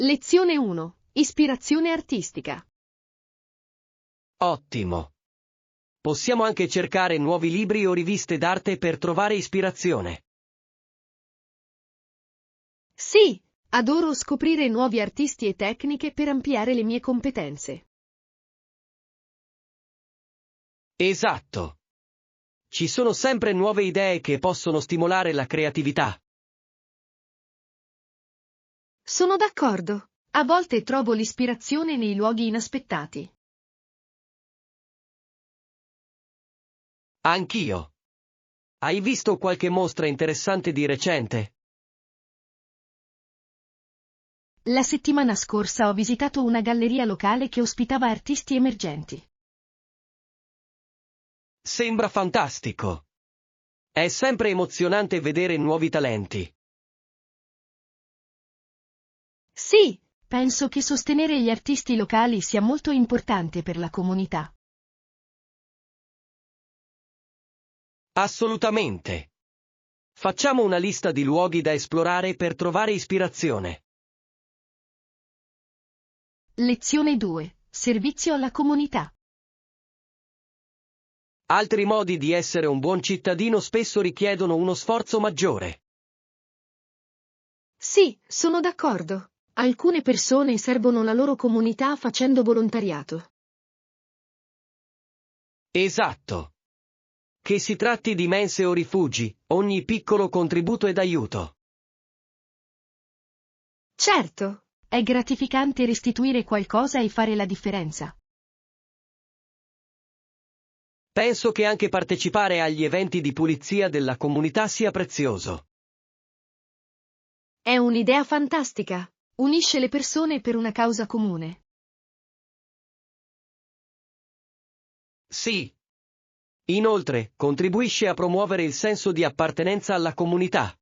Lezione 1. Ispirazione artistica. Ottimo. Possiamo anche cercare nuovi libri o riviste d'arte per trovare ispirazione. Sì, adoro scoprire nuovi artisti e tecniche per ampliare le mie competenze. Esatto. Ci sono sempre nuove idee che possono stimolare la creatività. Sono d'accordo. A volte trovo l'ispirazione nei luoghi inaspettati. Anch'io. Hai visto qualche mostra interessante di recente? La settimana scorsa ho visitato una galleria locale che ospitava artisti emergenti. Sembra fantastico. È sempre emozionante vedere nuovi talenti. Sì, penso che sostenere gli artisti locali sia molto importante per la comunità. Assolutamente. Facciamo una lista di luoghi da esplorare per trovare ispirazione. Lezione 2. Servizio alla comunità. Altri modi di essere un buon cittadino spesso richiedono uno sforzo maggiore. Sì, sono d'accordo. Alcune persone servono la loro comunità facendo volontariato. Esatto. Che si tratti di mense o rifugi, ogni piccolo contributo è d'aiuto. Certo, è gratificante restituire qualcosa e fare la differenza. Penso che anche partecipare agli eventi di pulizia della comunità sia prezioso. È un'idea fantastica. Unisce le persone per una causa comune. Sì. Inoltre, contribuisce a promuovere il senso di appartenenza alla comunità.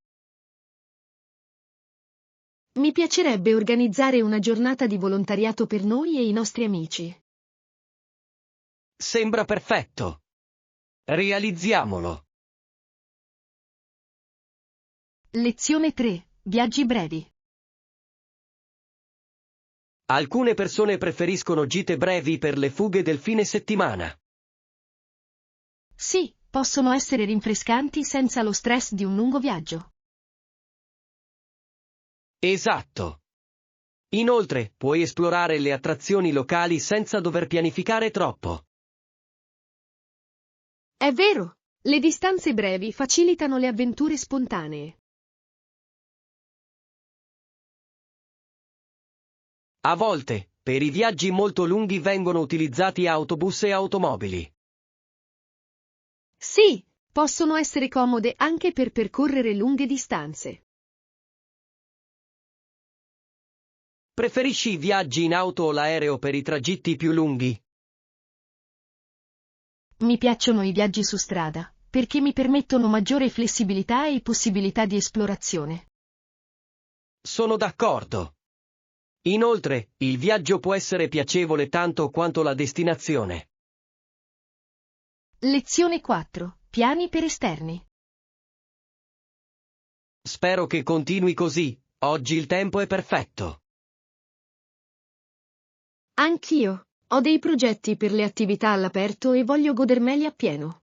Mi piacerebbe organizzare una giornata di volontariato per noi e i nostri amici. Sembra perfetto. Realizziamolo. Lezione 3. Viaggi brevi. Alcune persone preferiscono gite brevi per le fughe del fine settimana. Sì, possono essere rinfrescanti senza lo stress di un lungo viaggio. Esatto. Inoltre, puoi esplorare le attrazioni locali senza dover pianificare troppo. È vero, le distanze brevi facilitano le avventure spontanee. A volte, per i viaggi molto lunghi vengono utilizzati autobus e automobili. Sì, possono essere comode anche per percorrere lunghe distanze. Preferisci i viaggi in auto o l'aereo per i tragitti più lunghi? Mi piacciono i viaggi su strada, perché mi permettono maggiore flessibilità e possibilità di esplorazione. Sono d'accordo. Inoltre, il viaggio può essere piacevole tanto quanto la destinazione. Lezione 4. Piani per esterni. Spero che continui così, oggi il tempo è perfetto. Anch'io. Ho dei progetti per le attività all'aperto e voglio godermeli appieno.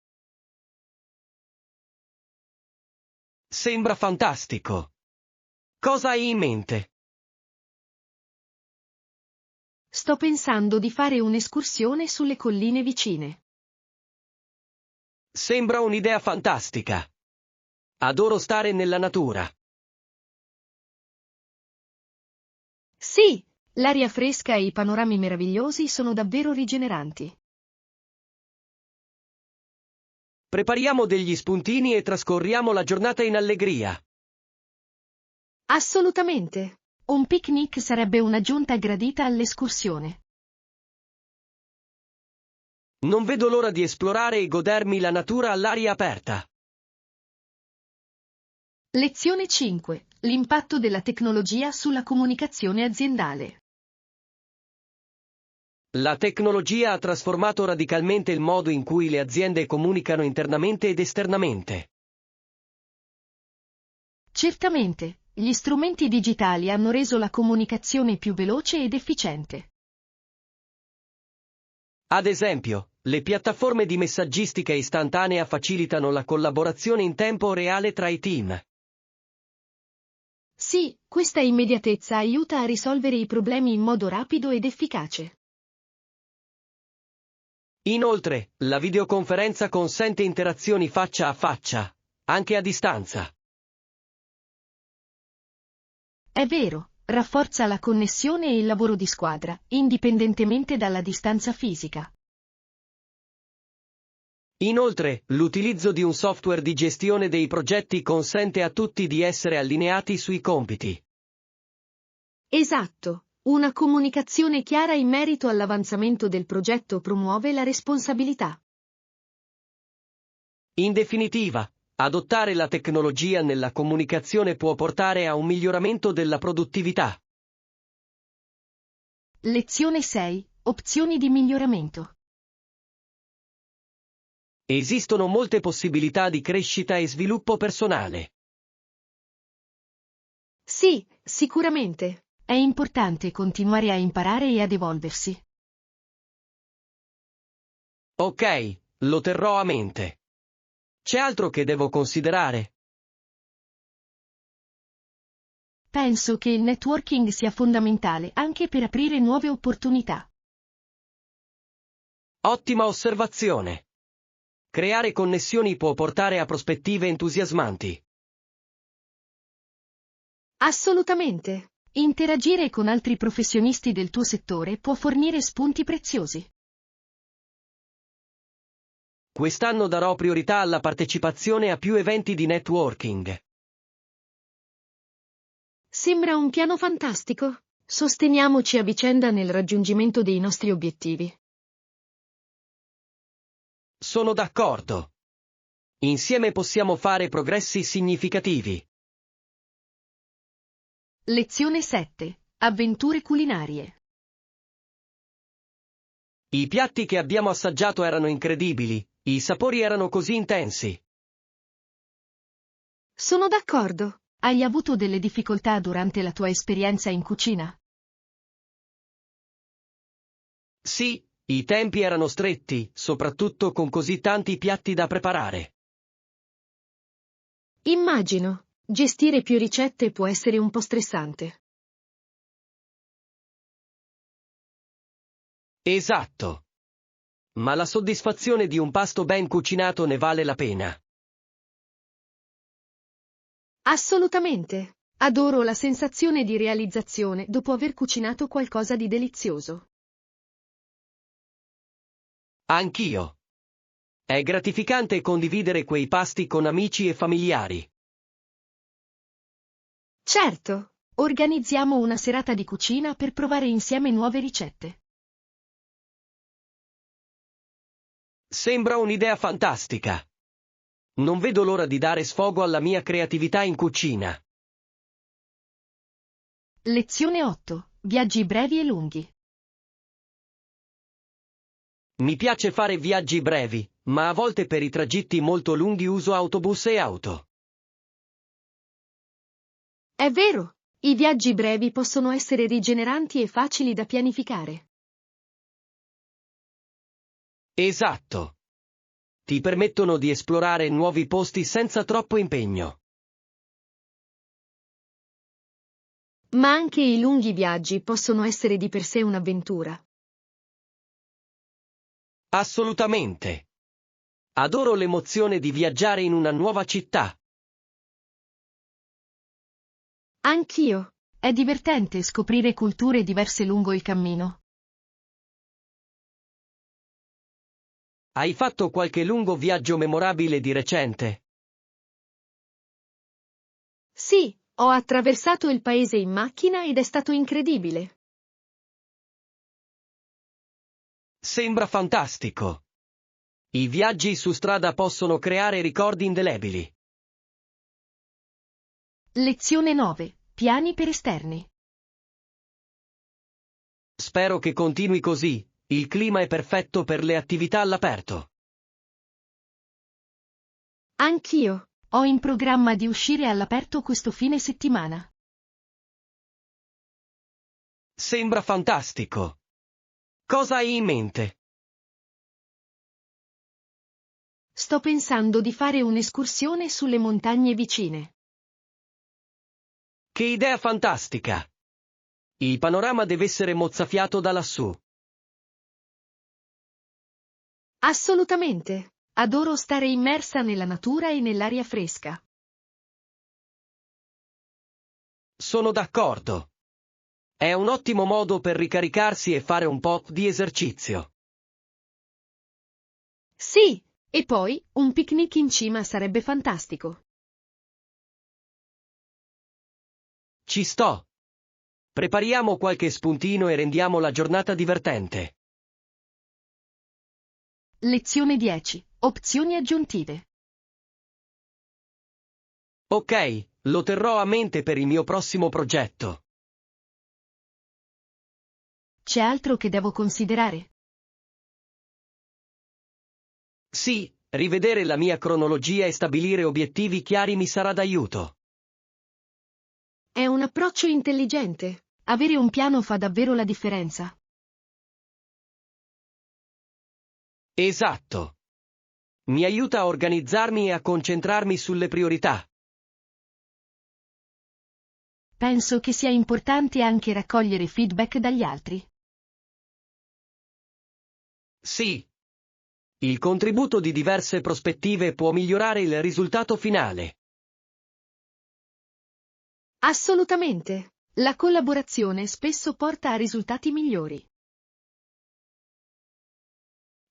Sembra fantastico. Cosa hai in mente? Sto pensando di fare un'escursione sulle colline vicine. Sembra un'idea fantastica. Adoro stare nella natura. Sì, l'aria fresca e i panorami meravigliosi sono davvero rigeneranti. Prepariamo degli spuntini e trascorriamo la giornata in allegria. Assolutamente. Un picnic sarebbe un'aggiunta gradita all'escursione. Non vedo l'ora di esplorare e godermi la natura all'aria aperta. Lezione 5. L'impatto della tecnologia sulla comunicazione aziendale. La tecnologia ha trasformato radicalmente il modo in cui le aziende comunicano internamente ed esternamente. Certamente, Gli strumenti digitali hanno reso la comunicazione più veloce ed efficiente. Ad esempio, le piattaforme di messaggistica istantanea facilitano la collaborazione in tempo reale tra i team. Sì, questa immediatezza aiuta a risolvere i problemi in modo rapido ed efficace. Inoltre, la videoconferenza consente interazioni faccia a faccia, anche a distanza. È vero, rafforza la connessione e il lavoro di squadra, indipendentemente dalla distanza fisica. Inoltre, l'utilizzo di un software di gestione dei progetti consente a tutti di essere allineati sui compiti. Esatto, una comunicazione chiara in merito all'avanzamento del progetto promuove la responsabilità. In definitiva, adottare la tecnologia nella comunicazione può portare a un miglioramento della produttività. Lezione 6. Opzioni di miglioramento. Esistono molte possibilità di crescita e sviluppo personale. Sì, sicuramente. È importante continuare a imparare e ad evolversi. Ok, lo terrò a mente. C'è altro che devo considerare? Penso che il networking sia fondamentale anche per aprire nuove opportunità. Ottima osservazione. Creare connessioni può portare a prospettive entusiasmanti. Assolutamente. Interagire con altri professionisti del tuo settore può fornire spunti preziosi. Quest'anno darò priorità alla partecipazione a più eventi di networking. Sembra un piano fantastico. Sosteniamoci a vicenda nel raggiungimento dei nostri obiettivi. Sono d'accordo. Insieme possiamo fare progressi significativi. Lezione 7. Avventure culinarie. I piatti che abbiamo assaggiato erano incredibili, i sapori erano così intensi. Sono d'accordo. Hai avuto delle difficoltà durante la tua esperienza in cucina? Sì, i tempi erano stretti, soprattutto con così tanti piatti da preparare. Immagino. Gestire più ricette può essere un po' stressante. Esatto. Ma la soddisfazione di un pasto ben cucinato ne vale la pena. Assolutamente. Adoro la sensazione di realizzazione dopo aver cucinato qualcosa di delizioso. Anch'io. È gratificante condividere quei pasti con amici e familiari. Certo, organizziamo una serata di cucina per provare insieme nuove ricette. Sembra un'idea fantastica. Non vedo l'ora di dare sfogo alla mia creatività in cucina. Lezione 8. Viaggi brevi e lunghi. Mi piace fare viaggi brevi, ma a volte per i tragitti molto lunghi uso autobus e auto. È vero, i viaggi brevi possono essere rigeneranti e facili da pianificare. Esatto. Ti permettono di esplorare nuovi posti senza troppo impegno. Ma anche i lunghi viaggi possono essere di per sé un'avventura. Assolutamente. Adoro l'emozione di viaggiare in una nuova città. Anch'io. È divertente scoprire culture diverse lungo il cammino. Hai fatto qualche lungo viaggio memorabile di recente? Sì, ho attraversato il paese in macchina ed è stato incredibile. Sembra fantastico. I viaggi su strada possono creare ricordi indelebili. Lezione 9. Piani per esterni. Spero che continui così, il clima è perfetto per le attività all'aperto. Anch'io. Ho in programma di uscire all'aperto questo fine settimana. Sembra fantastico. Cosa hai in mente? Sto pensando di fare un'escursione sulle montagne vicine. Che idea fantastica! Il panorama deve essere mozzafiato da lassù. Assolutamente. Adoro stare immersa nella natura e nell'aria fresca. Sono d'accordo. È un ottimo modo per ricaricarsi e fare un po' di esercizio. Sì, e poi un picnic in cima sarebbe fantastico. Ci sto. Prepariamo qualche spuntino e rendiamo la giornata divertente. Lezione 10. Opzioni aggiuntive. Ok, lo terrò a mente per il mio prossimo progetto. C'è altro che devo considerare? Sì, rivedere la mia cronologia e stabilire obiettivi chiari mi sarà d'aiuto. È un approccio intelligente. Avere un piano fa davvero la differenza. Esatto. Mi aiuta a organizzarmi e a concentrarmi sulle priorità. Penso che sia importante anche raccogliere feedback dagli altri. Sì. Il contributo di diverse prospettive può migliorare il risultato finale. Assolutamente. La collaborazione spesso porta a risultati migliori.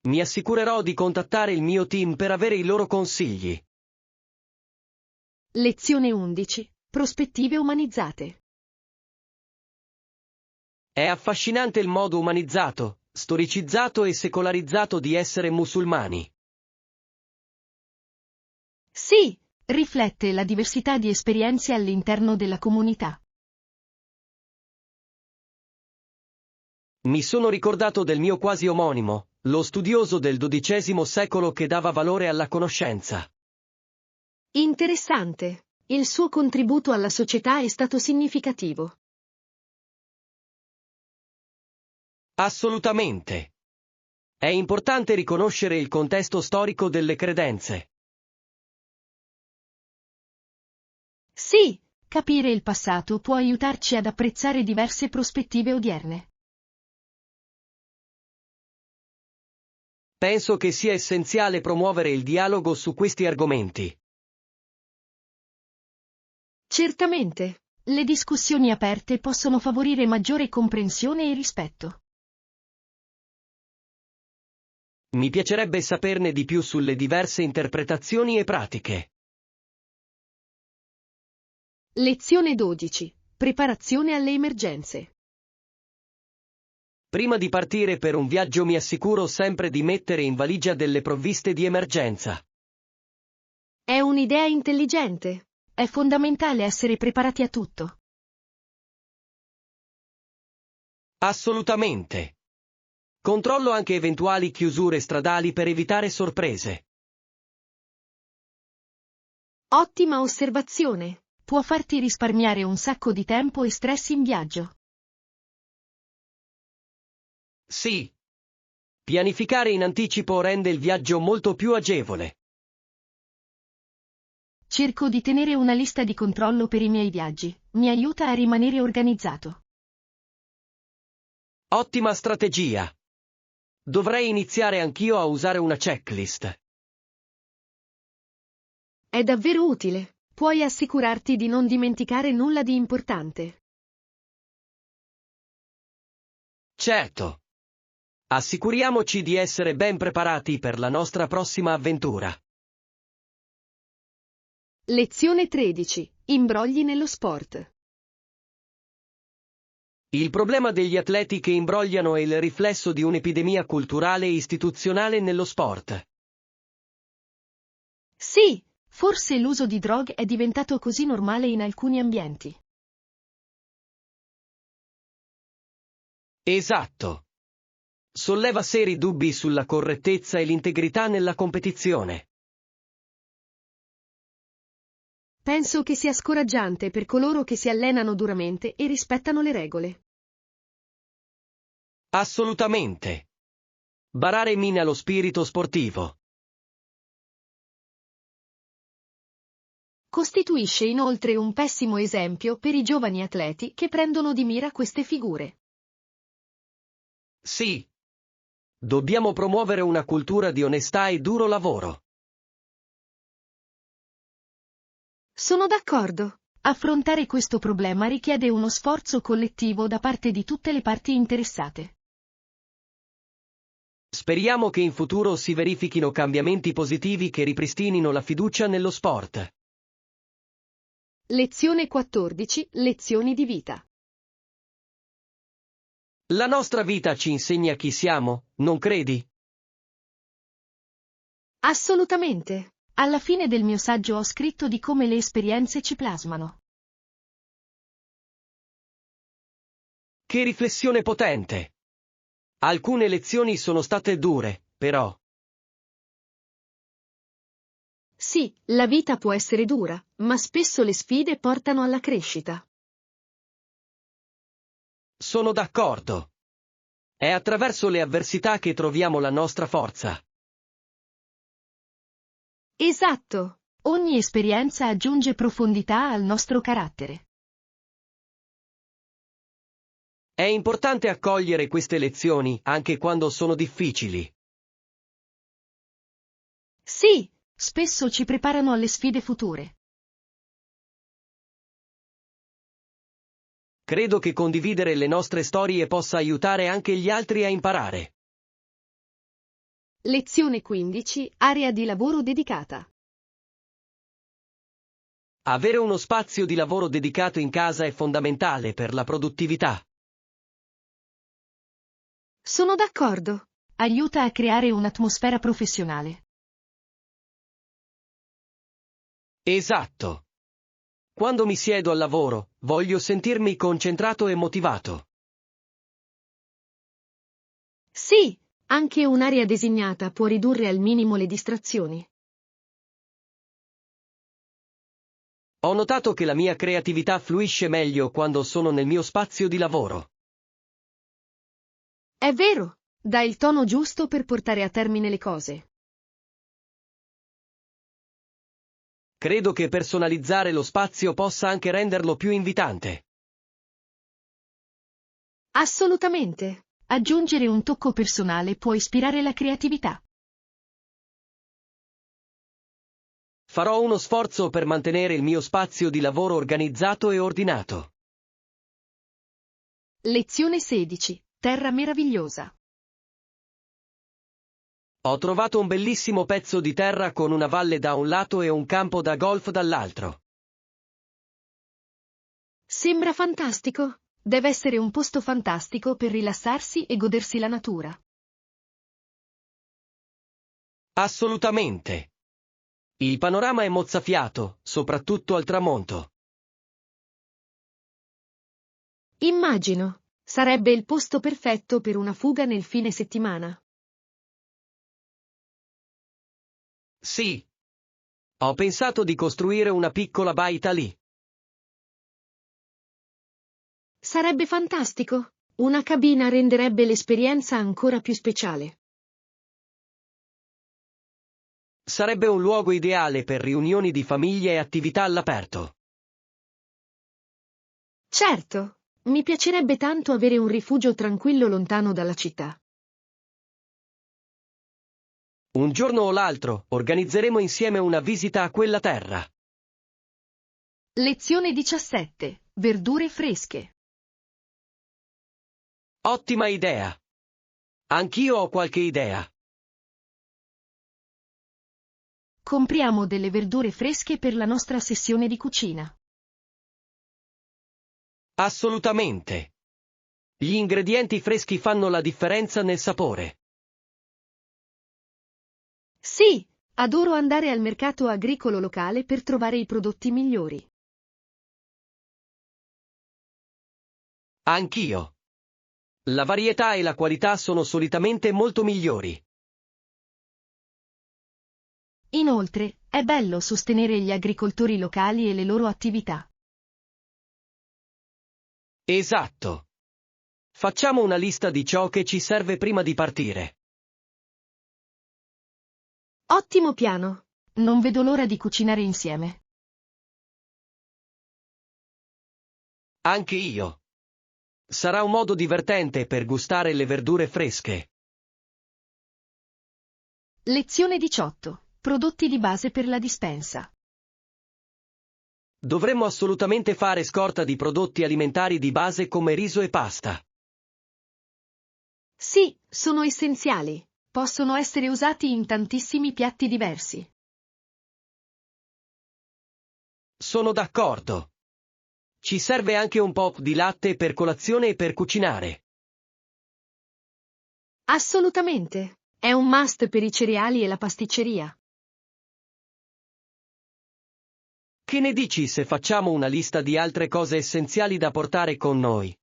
Mi assicurerò di contattare il mio team per avere i loro consigli. Lezione 11. Prospettive umanizzate. È affascinante il modo umanizzato, storicizzato e secolarizzato di essere musulmani. Sì, riflette la diversità di esperienze all'interno della comunità. Mi sono ricordato del mio quasi omonimo, lo studioso del XII secolo che dava valore alla conoscenza. Interessante. Il suo contributo alla società è stato significativo. Assolutamente. È importante riconoscere il contesto storico delle credenze. Sì, capire il passato può aiutarci ad apprezzare diverse prospettive odierne. Penso che sia essenziale promuovere il dialogo su questi argomenti. Certamente, le discussioni aperte possono favorire maggiore comprensione e rispetto. Mi piacerebbe saperne di più sulle diverse interpretazioni e pratiche. Lezione 12. Preparazione alle emergenze. Prima di partire per un viaggio mi assicuro sempre di mettere in valigia delle provviste di emergenza. È un'idea intelligente. È fondamentale essere preparati a tutto. Assolutamente. Controllo anche eventuali chiusure stradali per evitare sorprese. Ottima osservazione. Può farti risparmiare un sacco di tempo e stress in viaggio. Sì. Pianificare in anticipo rende il viaggio molto più agevole. Cerco di tenere una lista di controllo per i miei viaggi. Mi aiuta a rimanere organizzato. Ottima strategia. Dovrei iniziare anch'io a usare una checklist. È davvero utile. Puoi assicurarti di non dimenticare nulla di importante. Certo. Assicuriamoci di essere ben preparati per la nostra prossima avventura. Lezione 13. Imbrogli nello sport. Il problema degli atleti che imbrogliano è il riflesso di un'epidemia culturale e istituzionale nello sport. Sì, forse l'uso di droghe è diventato così normale in alcuni ambienti. Esatto. Solleva seri dubbi sulla correttezza e l'integrità nella competizione. Penso che sia scoraggiante per coloro che si allenano duramente e rispettano le regole. Assolutamente. Barare mina lo spirito sportivo. Costituisce inoltre un pessimo esempio per i giovani atleti che prendono di mira queste figure. Sì. Dobbiamo promuovere una cultura di onestà e duro lavoro. Sono d'accordo. Affrontare questo problema richiede uno sforzo collettivo da parte di tutte le parti interessate. Speriamo che in futuro si verifichino cambiamenti positivi che ripristinino la fiducia nello sport. Lezione 14. Lezioni di vita. La nostra vita ci insegna chi siamo, non credi? Assolutamente. Alla fine del mio saggio ho scritto di come le esperienze ci plasmano. Che riflessione potente! Alcune lezioni sono state dure, però. Sì, la vita può essere dura, ma spesso le sfide portano alla crescita. Sono d'accordo. È attraverso le avversità che troviamo la nostra forza. Esatto. Ogni esperienza aggiunge profondità al nostro carattere. È importante accogliere queste lezioni anche quando sono difficili. Sì, spesso ci preparano alle sfide future. Credo che condividere le nostre storie possa aiutare anche gli altri a imparare. Lezione 15. Area di lavoro dedicata. Avere uno spazio di lavoro dedicato in casa è fondamentale per la produttività. Sono d'accordo. Aiuta a creare un'atmosfera professionale. Esatto. Quando mi siedo al lavoro, voglio sentirmi concentrato e motivato. Sì, anche un'area designata può ridurre al minimo le distrazioni. Ho notato che la mia creatività fluisce meglio quando sono nel mio spazio di lavoro. È vero, dà il tono giusto per portare a termine le cose. Credo che personalizzare lo spazio possa anche renderlo più invitante. Assolutamente. Aggiungere un tocco personale può ispirare la creatività. Farò uno sforzo per mantenere il mio spazio di lavoro organizzato e ordinato. Lezione 16. Terra meravigliosa. Ho trovato un bellissimo pezzo di terra con una valle da un lato e un campo da golf dall'altro. Sembra fantastico. Deve essere un posto fantastico per rilassarsi e godersi la natura. Assolutamente. Il panorama è mozzafiato, soprattutto al tramonto. Immagino. Sarebbe il posto perfetto per una fuga nel fine settimana. Sì. Ho pensato di costruire una piccola baita lì. Sarebbe fantastico. Una cabina renderebbe l'esperienza ancora più speciale. Sarebbe un luogo ideale per riunioni di famiglia e attività all'aperto. Certo. Mi piacerebbe tanto avere un rifugio tranquillo lontano dalla città. Un giorno o l'altro organizzeremo insieme una visita a quella terra. Lezione 17. Verdure fresche. Ottima idea. Anch'io ho qualche idea. Compriamo delle verdure fresche per la nostra sessione di cucina. Assolutamente. Gli ingredienti freschi fanno la differenza nel sapore. Sì, adoro andare al mercato agricolo locale per trovare i prodotti migliori. Anch'io. La varietà e la qualità sono solitamente molto migliori. Inoltre, è bello sostenere gli agricoltori locali e le loro attività. Esatto. Facciamo una lista di ciò che ci serve prima di partire. Ottimo piano. Non vedo l'ora di cucinare insieme. Anche io. Sarà un modo divertente per gustare le verdure fresche. Lezione 18. Prodotti di base per la dispensa. Dovremmo assolutamente fare scorta di prodotti alimentari di base come riso e pasta. Sì, sono essenziali. Possono essere usati in tantissimi piatti diversi. Sono d'accordo. Ci serve anche un po' di latte per colazione e per cucinare. Assolutamente. È un must per i cereali e la pasticceria. Che ne dici se facciamo una lista di altre cose essenziali da portare con noi?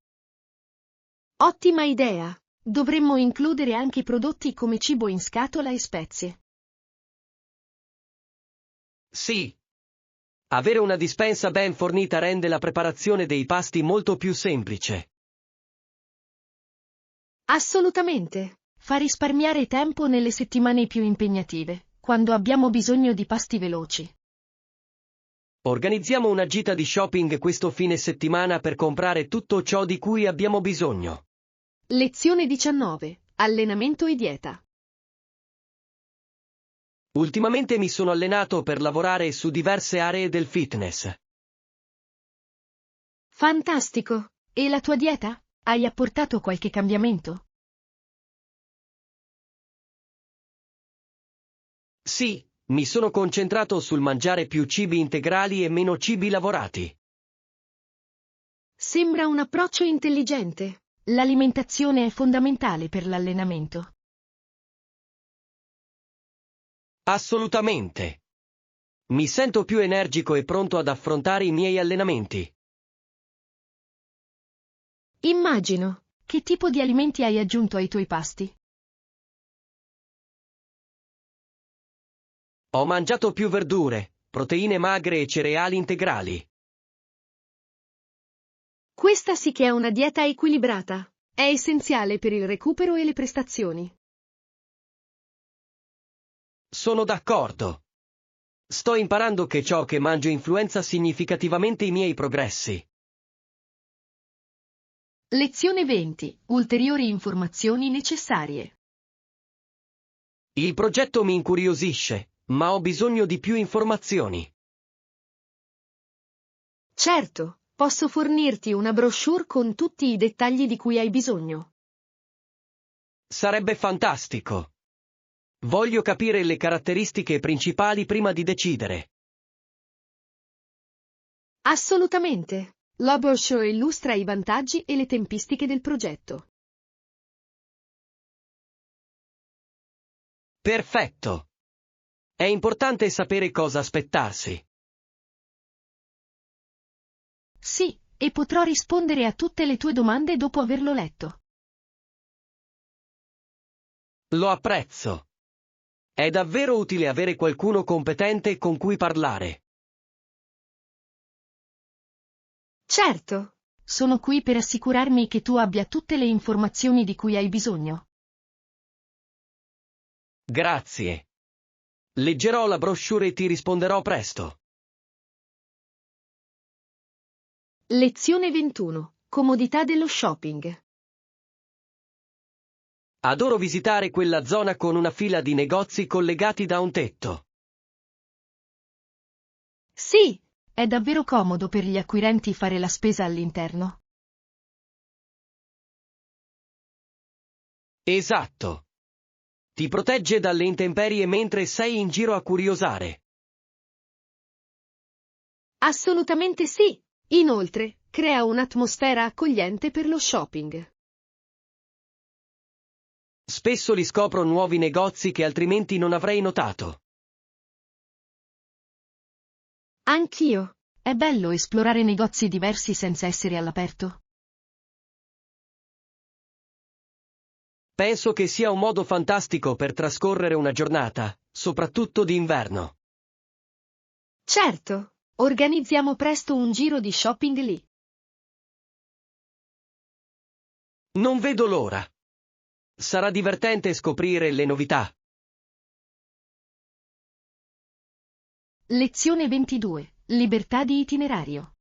Ottima idea. Dovremmo includere anche prodotti come cibo in scatola e spezie. Sì. Avere una dispensa ben fornita rende la preparazione dei pasti molto più semplice. Assolutamente. Fa risparmiare tempo nelle settimane più impegnative, quando abbiamo bisogno di pasti veloci. Organizziamo una gita di shopping questo fine settimana per comprare tutto ciò di cui abbiamo bisogno. Lezione 19. Allenamento e dieta. Ultimamente mi sono allenato per lavorare su diverse aree del fitness. Fantastico! E la tua dieta? Hai apportato qualche cambiamento? Sì, mi sono concentrato sul mangiare più cibi integrali e meno cibi lavorati. Sembra un approccio intelligente. L'alimentazione è fondamentale per l'allenamento. Assolutamente. Mi sento più energico e pronto ad affrontare i miei allenamenti. Immagino. Che tipo di alimenti hai aggiunto ai tuoi pasti? Ho mangiato più verdure, proteine magre e cereali integrali. Questa sì che è una dieta equilibrata. È essenziale per il recupero e le prestazioni. Sono d'accordo. Sto imparando che ciò che mangio influenza significativamente i miei progressi. Lezione 20. Ulteriori informazioni necessarie. Il progetto mi incuriosisce, ma ho bisogno di più informazioni. Certo, posso fornirti una brochure con tutti i dettagli di cui hai bisogno. Sarebbe fantastico. Voglio capire le caratteristiche principali prima di decidere. Assolutamente. La brochure illustra i vantaggi e le tempistiche del progetto. Perfetto. È importante sapere cosa aspettarsi. Sì, e potrò rispondere a tutte le tue domande dopo averlo letto. Lo apprezzo. È davvero utile avere qualcuno competente con cui parlare. Certo. Sono qui per assicurarmi che tu abbia tutte le informazioni di cui hai bisogno. Grazie. Leggerò la brochure e ti risponderò presto. Lezione 21. Comodità dello shopping. Adoro visitare quella zona con una fila di negozi collegati da un tetto. Sì, è davvero comodo per gli acquirenti fare la spesa all'interno. Esatto. Ti protegge dalle intemperie mentre sei in giro a curiosare. Assolutamente sì. Inoltre, crea un'atmosfera accogliente per lo shopping. Spesso li scopro nuovi negozi che altrimenti non avrei notato. Anch'io. È bello esplorare negozi diversi senza essere all'aperto. Penso che sia un modo fantastico per trascorrere una giornata, soprattutto d'inverno. Certo, organizziamo presto un giro di shopping lì. Non vedo l'ora. Sarà divertente scoprire le novità. Lezione 22. Libertà di itinerario.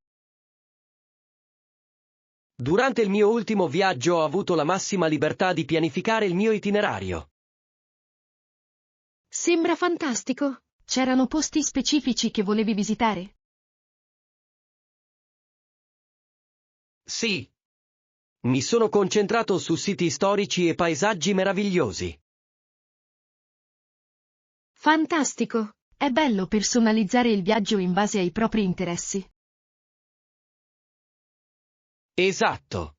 Durante il mio ultimo viaggio ho avuto la massima libertà di pianificare il mio itinerario. Sembra fantastico. C'erano posti specifici che volevi visitare? Sì. Mi sono concentrato su siti storici e paesaggi meravigliosi. Fantastico. È bello personalizzare il viaggio in base ai propri interessi. Esatto.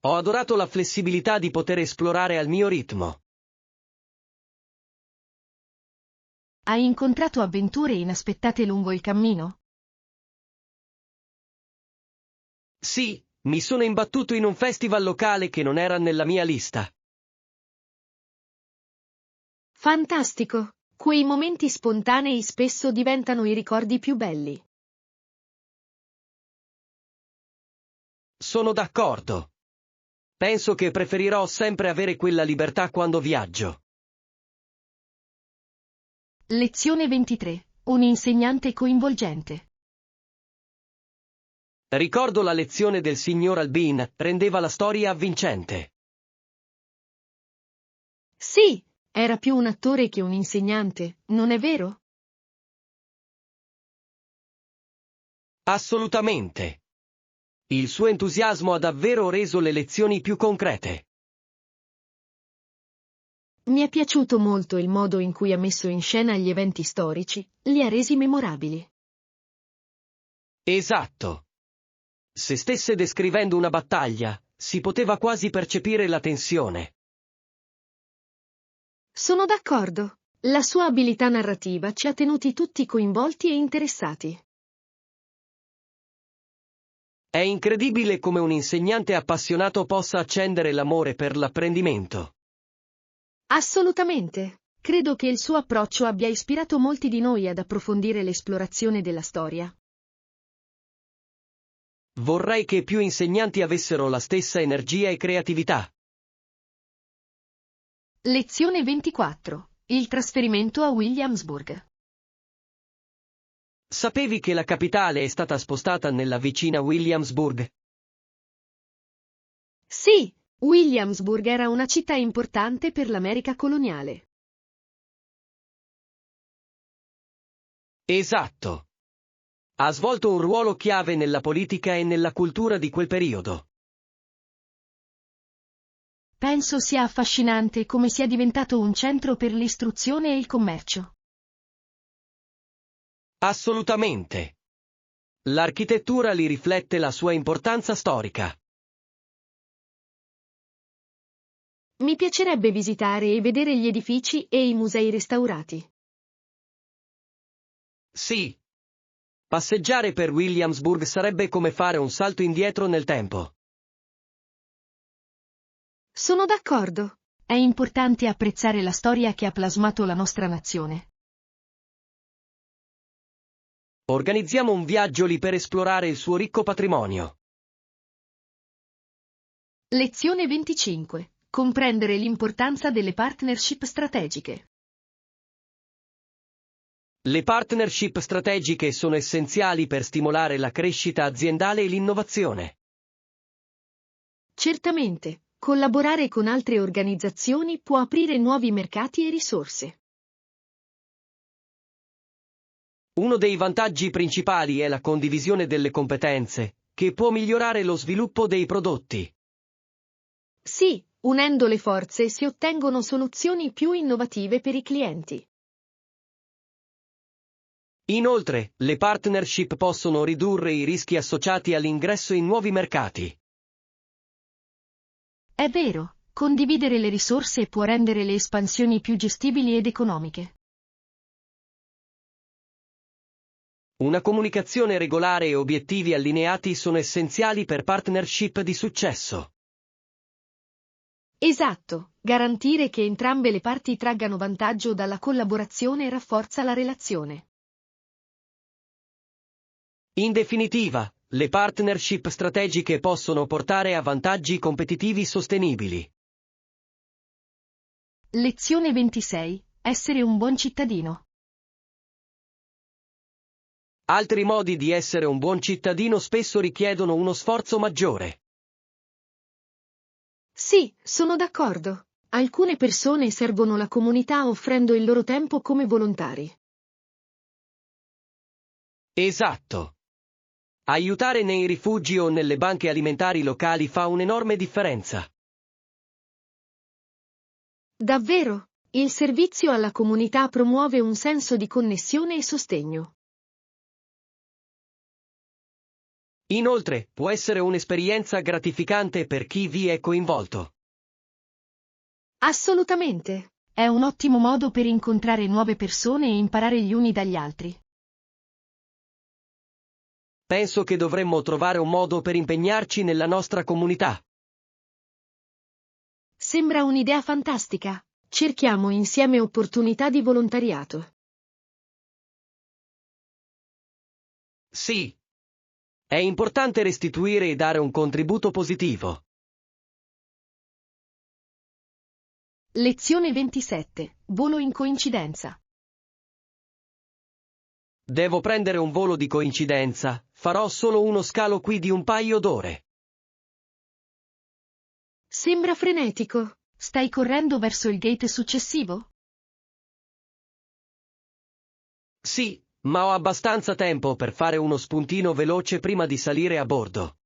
Ho adorato la flessibilità di poter esplorare al mio ritmo. Hai incontrato avventure inaspettate lungo il cammino? Sì, mi sono imbattuto in un festival locale che non era nella mia lista. Fantastico. Quei momenti spontanei spesso diventano i ricordi più belli. Sono d'accordo. Penso che preferirò sempre avere quella libertà quando viaggio. Lezione 23. Un insegnante coinvolgente. Ricordo la lezione del signor Albin, rendeva la storia avvincente. Sì, era più un attore che un insegnante, non è vero? Assolutamente. Il suo entusiasmo ha davvero reso le lezioni più concrete. Mi è piaciuto molto il modo in cui ha messo in scena gli eventi storici, li ha resi memorabili. Esatto. Se stesse descrivendo una battaglia, si poteva quasi percepire la tensione. Sono d'accordo. La sua abilità narrativa ci ha tenuti tutti coinvolti e interessati. È incredibile come un insegnante appassionato possa accendere l'amore per l'apprendimento. Assolutamente. Credo che il suo approccio abbia ispirato molti di noi ad approfondire l'esplorazione della storia. Vorrei che più insegnanti avessero la stessa energia e creatività. Lezione 24. Il trasferimento a Williamsburg. Sapevi che la capitale è stata spostata nella vicina Williamsburg? Sì, Williamsburg era una città importante per l'America coloniale. Esatto. Ha svolto un ruolo chiave nella politica e nella cultura di quel periodo. Penso sia affascinante come sia diventato un centro per l'istruzione e il commercio. Assolutamente. L'architettura li riflette la sua importanza storica. Mi piacerebbe visitare e vedere gli edifici e i musei restaurati. Sì. Passeggiare per Williamsburg sarebbe come fare un salto indietro nel tempo. Sono d'accordo. È importante apprezzare la storia che ha plasmato la nostra nazione. Organizziamo un viaggio lì per esplorare il suo ricco patrimonio. Lezione 25. Comprendere l'importanza delle partnership strategiche. Le partnership strategiche sono essenziali per stimolare la crescita aziendale e l'innovazione. Certamente, collaborare con altre organizzazioni può aprire nuovi mercati e risorse. Uno dei vantaggi principali è la condivisione delle competenze, che può migliorare lo sviluppo dei prodotti. Sì, unendo le forze si ottengono soluzioni più innovative per i clienti. Inoltre, le partnership possono ridurre i rischi associati all'ingresso in nuovi mercati. È vero, condividere le risorse può rendere le espansioni più gestibili ed economiche. Una comunicazione regolare e obiettivi allineati sono essenziali per partnership di successo. Esatto, garantire che entrambe le parti traggano vantaggio dalla collaborazione rafforza la relazione. In definitiva, Le partnership strategiche possono portare a vantaggi competitivi sostenibili. Lezione 26. Essere un buon cittadino. Altri modi di essere un buon cittadino spesso richiedono uno sforzo maggiore. Sì, sono d'accordo. Alcune persone servono la comunità offrendo il loro tempo come volontari. Esatto. Aiutare nei rifugi o nelle banche alimentari locali fa un'enorme differenza. Davvero, il servizio alla comunità promuove un senso di connessione e sostegno. Inoltre, può essere un'esperienza gratificante per chi vi è coinvolto. Assolutamente. È un ottimo modo per incontrare nuove persone e imparare gli uni dagli altri. Penso che dovremmo trovare un modo per impegnarci nella nostra comunità. Sembra un'idea fantastica. Cerchiamo insieme opportunità di volontariato. Sì. È importante restituire e dare un contributo positivo. Lezione 27. Volo in coincidenza. Devo prendere un volo di coincidenza, farò solo uno scalo qui di un paio d'ore. Sembra frenetico. Stai correndo verso il gate successivo? Sì, ma ho abbastanza tempo per fare uno spuntino veloce prima di salire a bordo.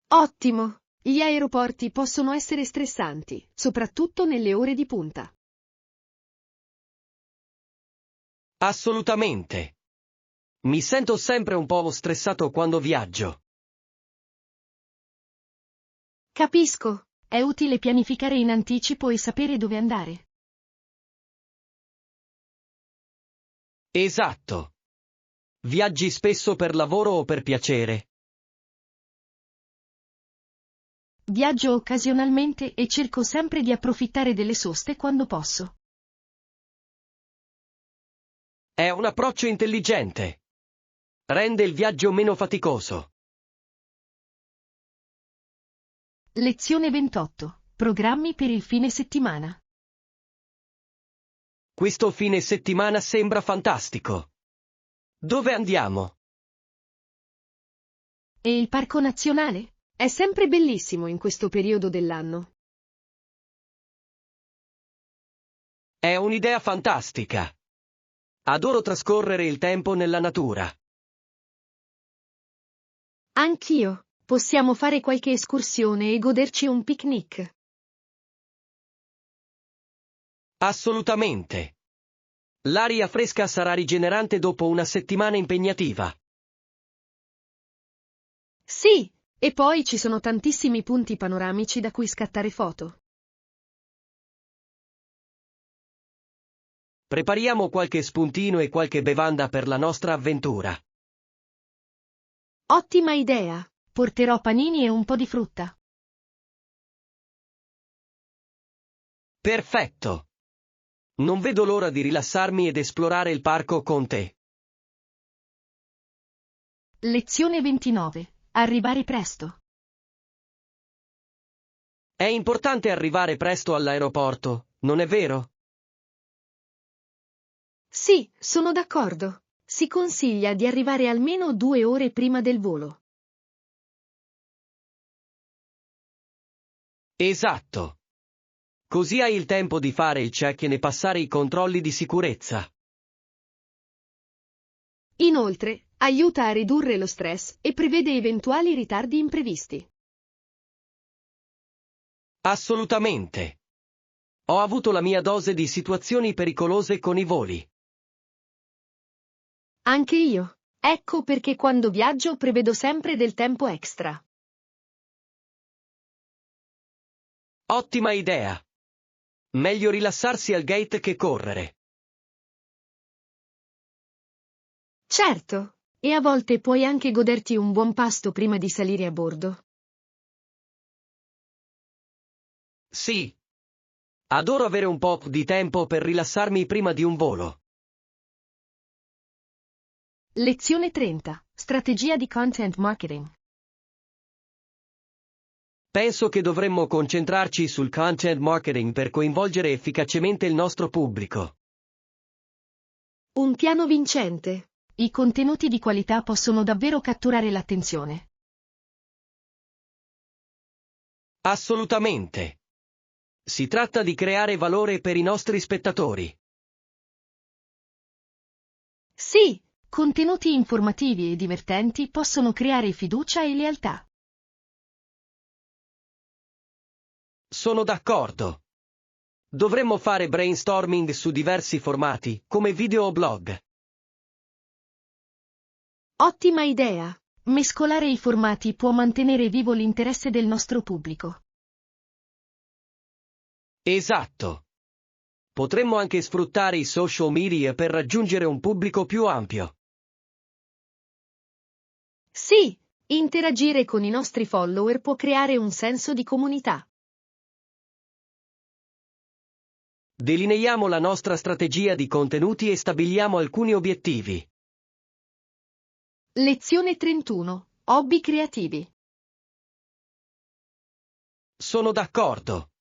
Ottimo! Gli aeroporti possono essere stressanti, soprattutto nelle ore di punta. Assolutamente. Mi sento sempre un po' stressato quando viaggio. Capisco. È utile pianificare in anticipo e sapere dove andare. Esatto. Viaggi spesso per lavoro o per piacere? Viaggio occasionalmente e cerco sempre di approfittare delle soste quando posso. È un approccio intelligente. Rende il viaggio meno faticoso. Lezione 28. Programmi per il fine settimana. Questo fine settimana sembra fantastico. Dove andiamo? E il parco nazionale? È sempre bellissimo in questo periodo dell'anno. È un'idea fantastica. Adoro trascorrere il tempo nella natura. Anch'io. Possiamo fare qualche escursione e goderci un picnic. Assolutamente. L'aria fresca sarà rigenerante dopo una settimana impegnativa. Sì, e poi ci sono tantissimi punti panoramici da cui scattare foto. Prepariamo qualche spuntino e qualche bevanda per la nostra avventura. Ottima idea! Porterò panini e un po' di frutta. Perfetto. Non vedo l'ora di rilassarmi ed esplorare il parco con te. Lezione 29. Arrivare presto. È importante arrivare presto all'aeroporto, non è vero? Sì, sono d'accordo. Si consiglia di arrivare almeno 2 ore prima del volo. Esatto. Così hai il tempo di fare il check-in e passare i controlli di sicurezza. Inoltre, aiuta a ridurre lo stress e prevede eventuali ritardi imprevisti. Assolutamente. Ho avuto la mia dose di situazioni pericolose con i voli. Anche io. Ecco perché quando viaggio prevedo sempre del tempo extra. Ottima idea. Meglio rilassarsi al gate che correre. Certo, e a volte puoi anche goderti un buon pasto prima di salire a bordo. Sì. Adoro avere un po' di tempo per rilassarmi prima di un volo. Lezione 30. Strategia di content marketing. Penso che dovremmo concentrarci sul content marketing per coinvolgere efficacemente il nostro pubblico. Un piano vincente. I contenuti di qualità possono davvero catturare l'attenzione. Assolutamente. Si tratta di creare valore per i nostri spettatori. Sì, contenuti informativi e divertenti possono creare fiducia e lealtà. Sono d'accordo. Dovremmo fare brainstorming su diversi formati, come video o blog. Ottima idea! Mescolare i formati può mantenere vivo l'interesse del nostro pubblico. Esatto. Potremmo anche sfruttare i social media per raggiungere un pubblico più ampio. Sì, interagire con i nostri follower può creare un senso di comunità. Delineiamo la nostra strategia di contenuti e stabiliamo alcuni obiettivi. Lezione 31. Hobby creativi. Sono d'accordo.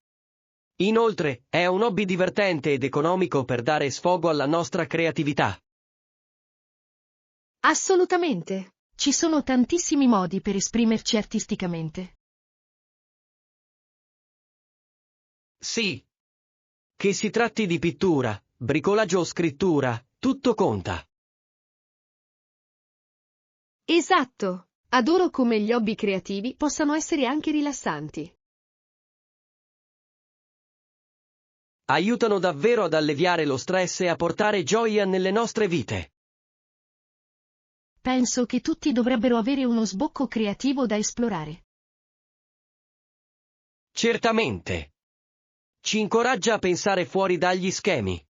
Inoltre, è un hobby divertente ed economico per dare sfogo alla nostra creatività. Assolutamente. Ci sono tantissimi modi per esprimerci artisticamente. Sì. Che si tratti di pittura, bricolaggio o scrittura, tutto conta. Esatto. Adoro come gli hobby creativi possano essere anche rilassanti. Aiutano davvero ad alleviare lo stress e a portare gioia nelle nostre vite. Penso che tutti dovrebbero avere uno sbocco creativo da esplorare. Certamente. Ci incoraggia a pensare fuori dagli schemi.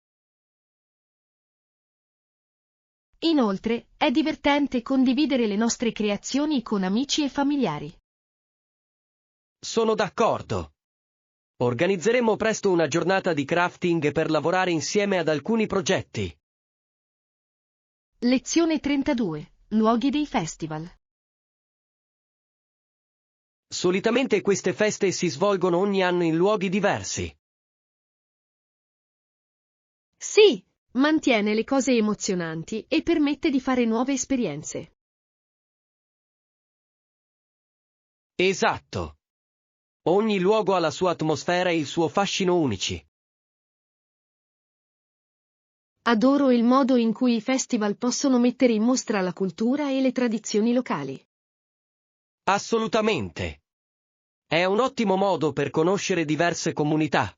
Inoltre, è divertente condividere le nostre creazioni con amici e familiari. Sono d'accordo. Organizzeremo presto una giornata di crafting per lavorare insieme ad alcuni progetti. Lezione 32. Luoghi dei festival. Solitamente queste feste si svolgono ogni anno in luoghi diversi. Sì, mantiene le cose emozionanti e permette di fare nuove esperienze. Esatto. Ogni luogo ha la sua atmosfera e il suo fascino unici. Adoro il modo in cui i festival possono mettere in mostra la cultura e le tradizioni locali. Assolutamente. È un ottimo modo per conoscere diverse comunità.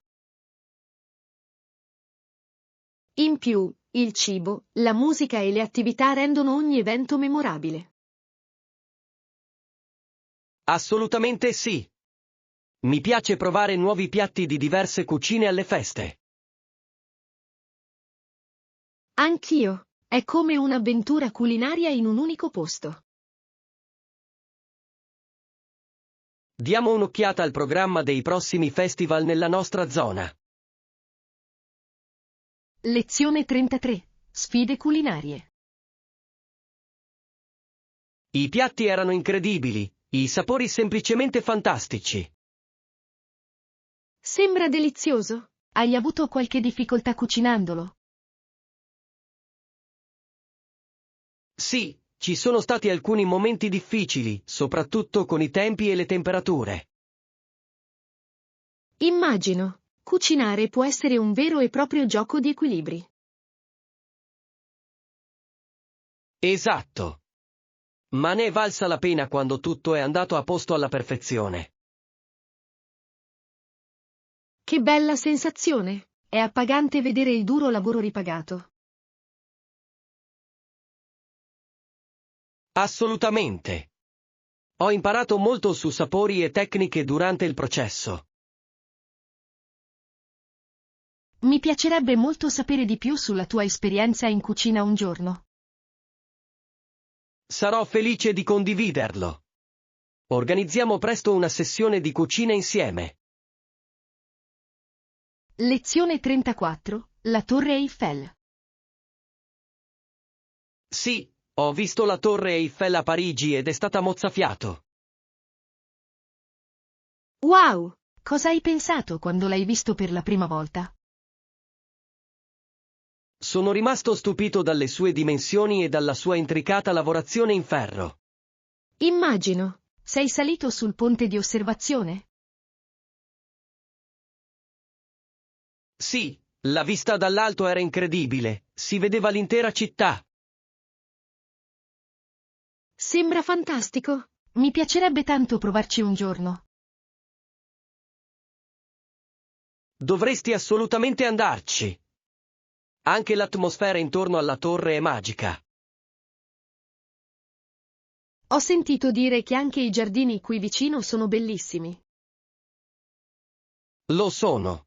In più, il cibo, la musica e le attività rendono ogni evento memorabile. Assolutamente sì. Mi piace provare nuovi piatti di diverse cucine alle feste. Anch'io. È come un'avventura culinaria in un unico posto. Diamo un'occhiata al programma dei prossimi festival nella nostra zona. Lezione 33. Sfide culinarie. I piatti erano incredibili, i sapori semplicemente fantastici. Sembra delizioso. Hai avuto qualche difficoltà cucinandolo? Sì, ci sono stati alcuni momenti difficili, soprattutto con i tempi e le temperature. Immagino. Cucinare può essere un vero e proprio gioco di equilibri. Esatto. Ma ne è valsa la pena quando tutto è andato a posto alla perfezione. Che bella sensazione! È appagante vedere il duro lavoro ripagato. Assolutamente. Ho imparato molto su sapori e tecniche durante il processo. Mi piacerebbe molto sapere di più sulla tua esperienza in cucina un giorno. Sarò felice di condividerlo. Organizziamo presto una sessione di cucina insieme. Lezione 34. La Torre Eiffel. Sì, Ho visto la Torre Eiffel a Parigi ed è stata mozzafiato. Wow! Cosa hai pensato quando l'hai visto per la prima volta? Sono rimasto stupito dalle sue dimensioni e dalla sua intricata lavorazione in ferro. Immagino. Sei salito sul ponte di osservazione? Sì, la vista dall'alto era incredibile, si vedeva l'intera città. Sembra fantastico. Mi piacerebbe tanto provarci un giorno. Dovresti assolutamente andarci. Anche l'atmosfera intorno alla torre è magica. Ho sentito dire che anche i giardini qui vicino sono bellissimi. Lo sono.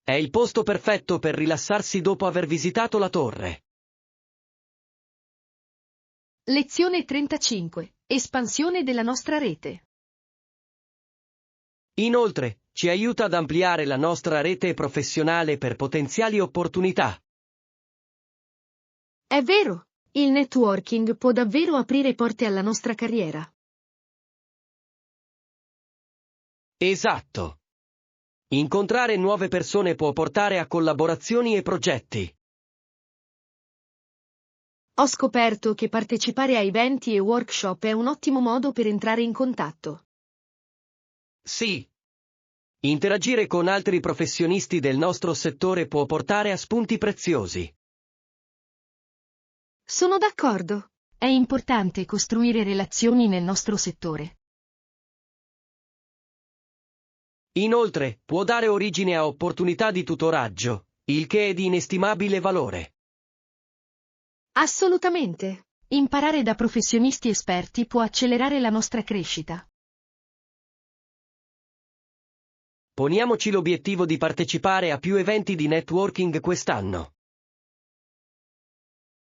È il posto perfetto per rilassarsi dopo aver visitato la torre. Lezione 35. Espansione della nostra rete. Inoltre, ci aiuta ad ampliare la nostra rete professionale per potenziali opportunità. È vero, il networking può davvero aprire porte alla nostra carriera. Esatto. Incontrare nuove persone può portare a collaborazioni e progetti. Ho scoperto che partecipare a eventi e workshop è un ottimo modo per entrare in contatto. Sì. Interagire con altri professionisti del nostro settore può portare a spunti preziosi. Sono d'accordo. È importante costruire relazioni nel nostro settore. Inoltre, può dare origine a opportunità di tutoraggio, il che è di inestimabile valore. Assolutamente. Imparare da professionisti esperti può accelerare la nostra crescita. Poniamoci l'obiettivo di partecipare a più eventi di networking quest'anno.